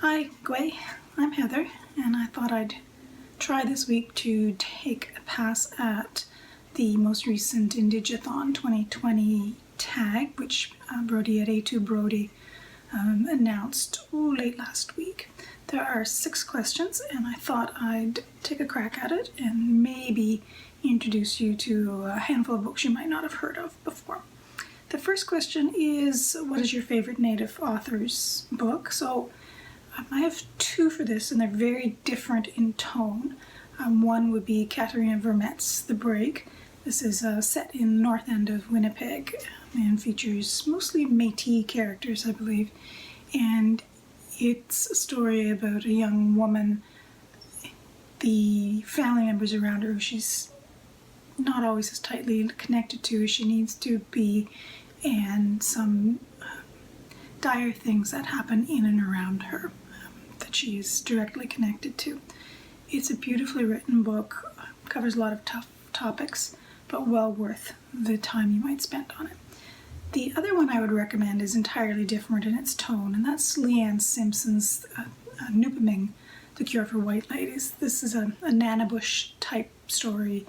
Hi, Gway. I'm Heather, and I thought I'd try this week to take a pass at the most recent IndigAthon 2020 tag, which Brody at A2 Brody announced late last week. There are 6 questions, and I thought I'd take a crack at it and maybe introduce you to a handful of books you might not have heard of before. The first question is, what is your favorite Native author's book? So I have 2 for this, and they're very different in tone. One would be Katherena Vermette's The Break. This is set in the north end of Winnipeg and features mostly Métis characters, I believe. And it's a story about a young woman, the family members around her who she's not always as tightly connected to as she needs to be, and some dire things that happen in and around her that she is directly connected to. It's a beautifully written book, covers a lot of tough topics, but well worth the time you might spend on it. The other one I would recommend is entirely different in its tone, and that's Leanne Simpson's Noopiming, The Cure for White Ladies. This is a Nana Bush type story,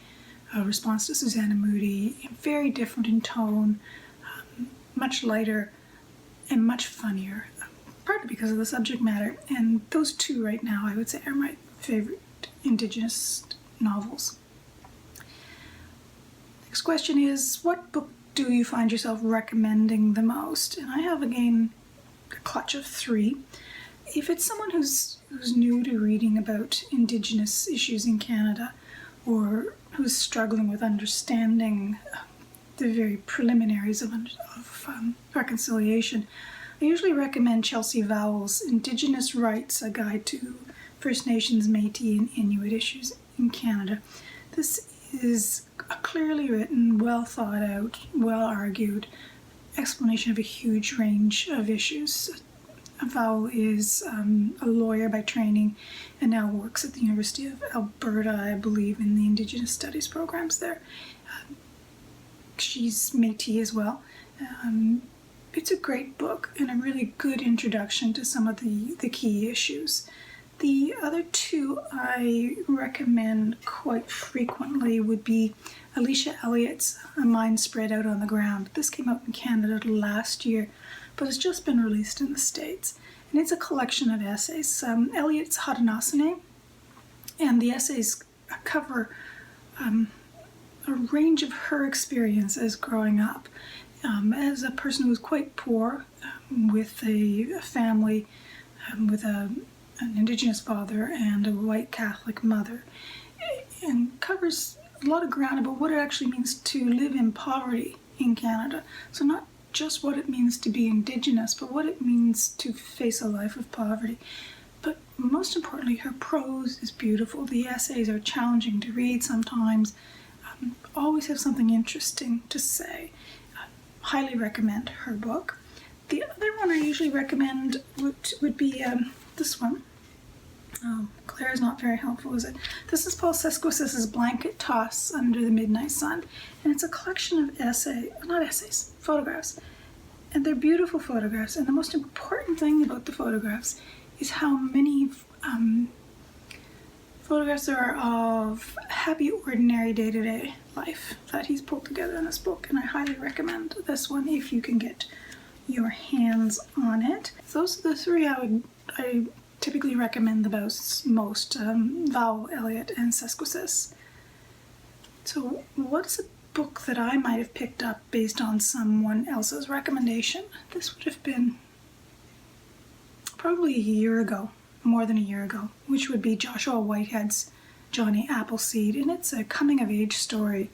a response to Susanna Moody, very different in tone, much lighter and much funnier, partly because of the subject matter. And those 2 right now, I would say, are my favorite Indigenous novels. Next question is, what book do you find yourself recommending the most? And I have, again, a clutch of 3. If it's someone who's new to reading about Indigenous issues in Canada, or who's struggling with understanding the very preliminaries of reconciliation, I usually recommend Chelsea Vowell's Indigenous Rights, A Guide to First Nations, Métis, and Inuit Issues in Canada. This is a clearly written, well thought out, well argued explanation of a huge range of issues. Vowel is a lawyer by training and now works at the University of Alberta, I believe, in the Indigenous Studies programs there. She's Métis as well. It's a great book and a really good introduction to some of the key issues. The other 2 I recommend quite frequently would be Alicia Elliot's A Mind Spread Out on the Ground. This came out in Canada last year, but it's just been released in the States. And it's a collection of essays. Elliot's Haudenosaunee, and the essays cover a range of her experiences growing up as a person who was quite poor, with a family with an Indigenous father and a white Catholic mother, and covers a lot of ground about what it actually means to live in poverty in Canada. So not just what it means to be Indigenous, but what it means to face a life of poverty. But most importantly, her prose is beautiful. The essays are challenging to read sometimes, always have something interesting to say. Highly recommend her book. The other one I usually recommend would be this one. Claire is not very helpful, is it? This is Paul Seesequasis' Blanket Toss Under the Midnight Sun, and it's a collection of photographs. And they're beautiful photographs, and the most important thing about the photographs is how many photographs there are of happy, ordinary, day-to-day life that he's pulled together in this book, and I highly recommend this one if you can get your hands on it. Those are the 3 I typically recommend the most, Vowel, Elliot, and Seesequasis. So what's a book that I might have picked up based on someone else's recommendation? This would have been probably a year ago, more than a year ago, which would be Joshua Whitehead's Jonny, Appleseed, and it's a coming-of-age story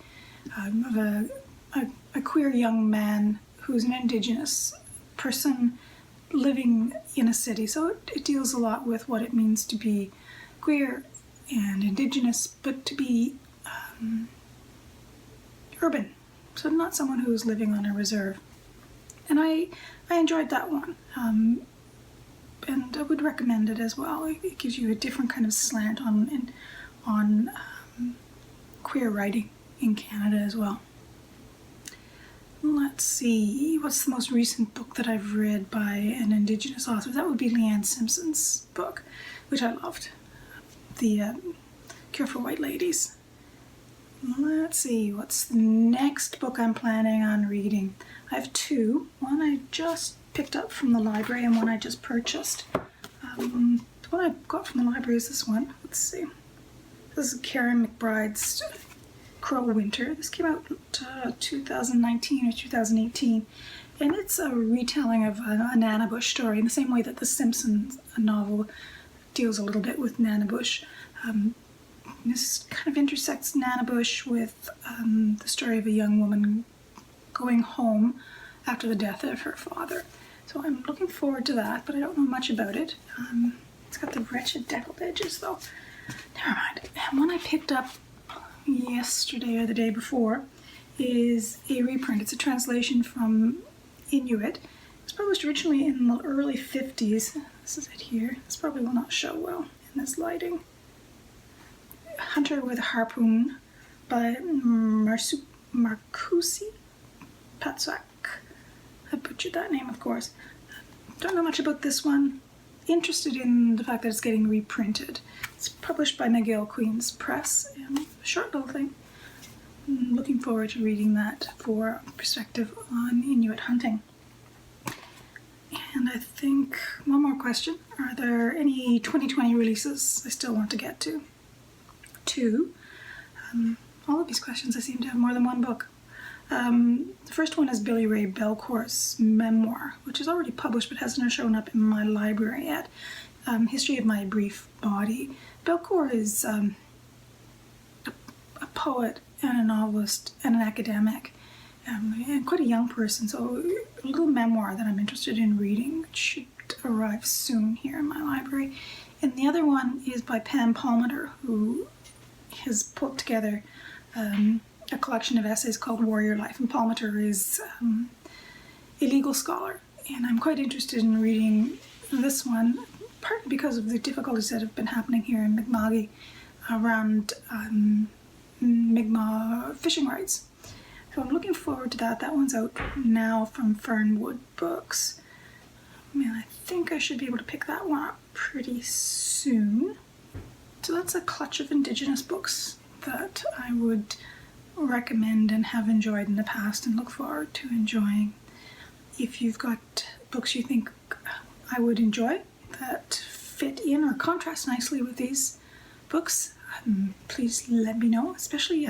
of a queer young man who's an Indigenous person living in a city. So it deals a lot with what it means to be queer and Indigenous, but to be urban, so not someone who's living on a reserve. And I enjoyed that one, and I would recommend it as well. It gives you a different kind of slant on queer writing in Canada as well. let's see, what's the most recent book that I've read by an Indigenous author? That would be Leanne Simpson's book, which I loved, The Cure for White Ladies. Let's see, what's the next book I'm planning on reading? I have two. One I just picked up from the library and one I just purchased. The one I got from the library is this one. Let's see. This is Karen MacBride's Crow Winter. This came out 2019 or 2018, and it's a retelling of a Nanabush story in the same way that the Simpson novel deals a little bit with Nanabush. This kind of intersects Nanabush with the story of a young woman going home after the death of her father. So I'm looking forward to that, but I don't know much about it. It's got the wretched deckled edges though. Never mind. And one I picked up yesterday or the day before is a reprint. It's a translation from Inuit. It was published originally in the early 50s. This is it here. This probably will not show well in this lighting. Hunter with a Harpoon by Markoosie. Patsauq. I butchered that name, of course. Don't know much about this one. Interested in the fact that it's getting reprinted. It's published by McGill Queen's Press. A short little thing. I'm looking forward to reading that for perspective on Inuit hunting. And I think one more question. Are there any 2020 releases I still want to get to? Two. All of these questions I seem to have more than one book. The first one is Billy Ray Belcourt's memoir, which is already published but hasn't shown up in my library yet. History of My Brief Body. Belcourt is a poet and a novelist and an academic, and quite a young person, so a little memoir that I'm interested in reading, which should arrive soon here in my library. And the other one is by Palmater, who has put together a collection of essays called Warrior Life, and Palmater is a legal scholar, and I'm quite interested in reading this one, partly because of the difficulties that have been happening here in Mi'kma'ki around Mi'kmaq fishing rights. So I'm looking forward to that. That one's out now from Fernwood Books. And I think I should be able to pick that one up pretty soon. So that's a clutch of Indigenous books that I would recommend and have enjoyed in the past and look forward to enjoying. If you've got books you think I would enjoy that fit in or contrast nicely with these books, please let me know, especially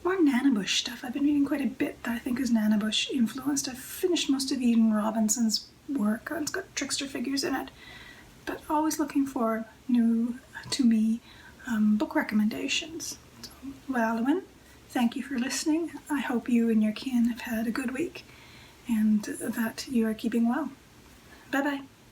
more Nanabush stuff. I've been reading quite a bit that I think is Nanabush influenced. I've finished most of Eden Robinson's work. It's got trickster figures in it, but always looking for new to me book recommendations. So, Walawan, thank you for listening. I hope you and your kin have had a good week and that you are keeping well. Bye-bye.